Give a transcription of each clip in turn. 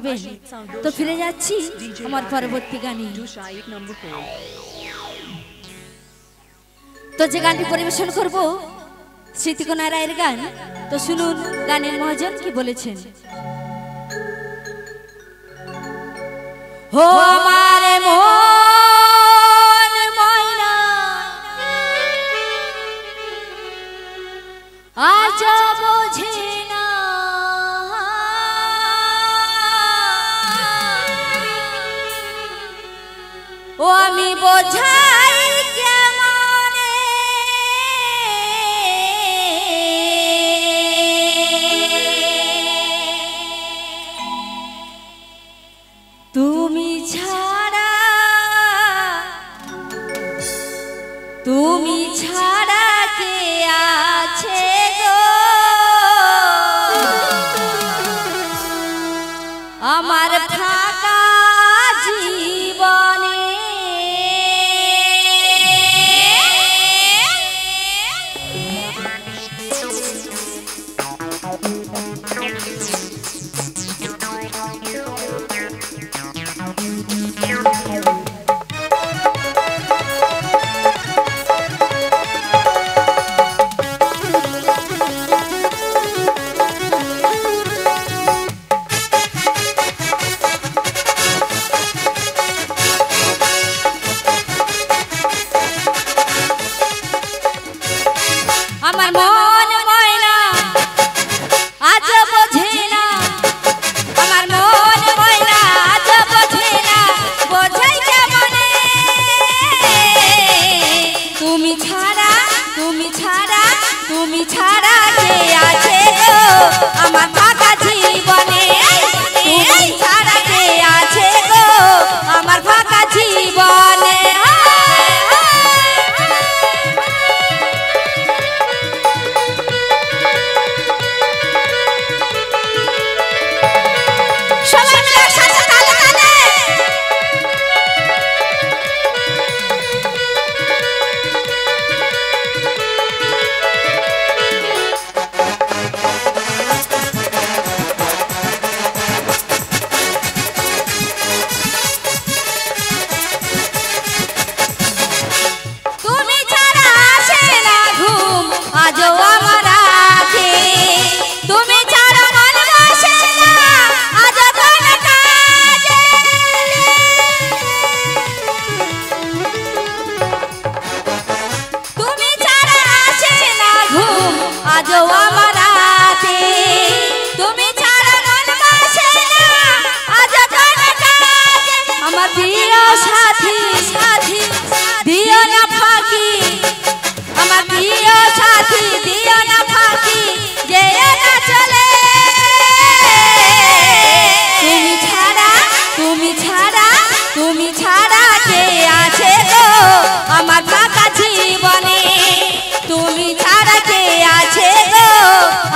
থাকবেন। তো ফিরে যাচ্ছি আমার পরবর্তী গানে। তো যে গানটি পরিবেশন করব স্মৃতিকণা রায়ের গান। তো শুনুন গানের মহাজন কি বলেছেন। হো আমারে মন ময়না আজ বোঝে না, ও আমি বোঝাই কেমনে তুমি ছাড়া, তুমি ছাড়া কে আছে গো আমার ফাঁকা জীবনে। আমার মন ময়না আজ বোঝে না, আমার মন ময়না আজ বোঝে না, বোঝাই কেমনে তুমি ছাড়া, তুমি ছাড়া, তুমি ছাড়া কে আছে গো আমার ফাঁকা জীবনে। তুমি ছাড়া কে আছে গো আমার ফাঁকা জীবনে।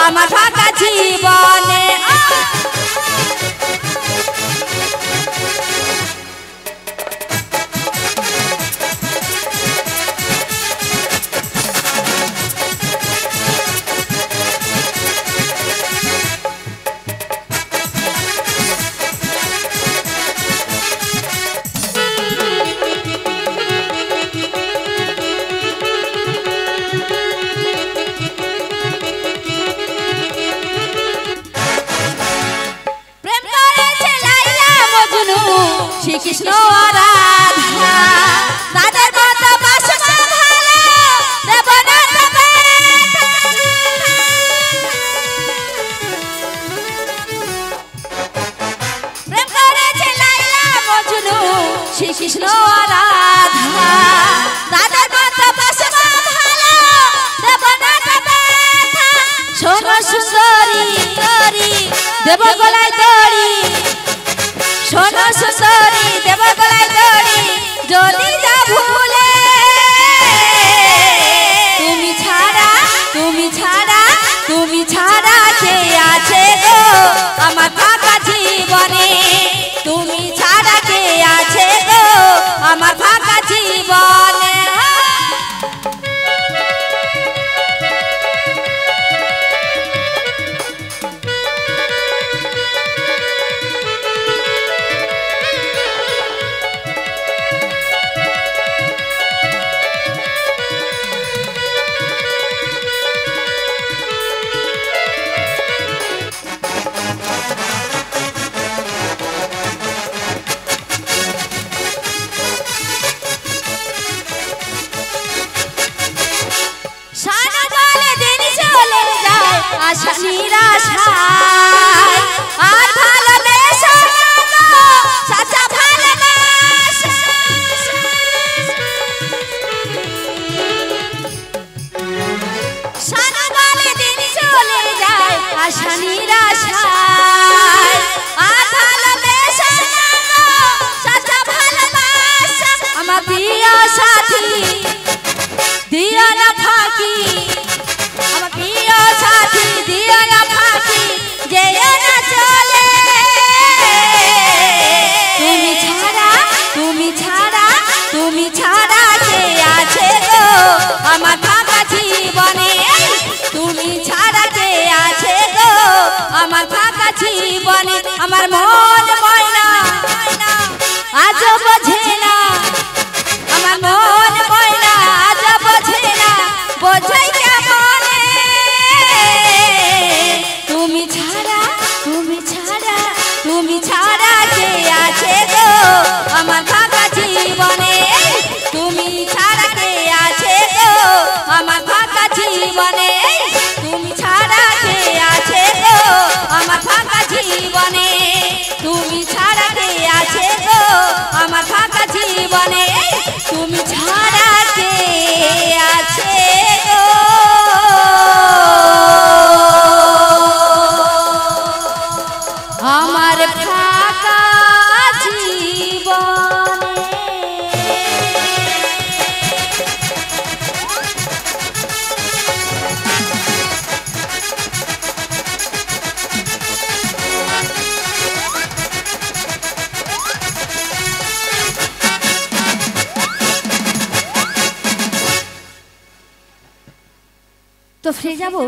আমার ফাঁকা জীবনে। শ্রীকৃষ্ণ রাধা তাদের মতো বাসনা ভালো দেব না তবে। প্রেম করেছে লাইলা মজনু শ্রীকৃষ্ণ রাধা তাদের মতো বাসনা ভালো দেব না তবে। শোনো সুন্দরী দেব গলায় দড়ি, শোনো সুন্দরী দেব গলায় দড়ি, যদি যা ভুলে তুমি ছাড়া, তুমি ছাড়া, তুমি ছাড়া কে আছে গো আমার ফাঁকা জীবনে। তুমি ছাড়া কে আছে গো আমার ফাঁকা জীবনে। জীবনে আমার মন ময়না আজ বোঝে না আমার মন ময়না আজ বোঝে না বোঝাই কেমনে তুমি ছাড়া তুমি ছাড়া তুমি ছাড়া কে আছে গো আমার ফাঁকা জীবনে তুমি ছাড়া কে আছে গো আমার ফাঁকা জীবনে তুমি ছাড়া কে আছে গো আমার ফাঁকা জীবনে তুমি ছাড়া কে আছে গো আমার ফাঁকা জীবনে তুমি ছাড়া কে আছে গো আমার ফাঁকা জীবনে। তো ফিরে যাবো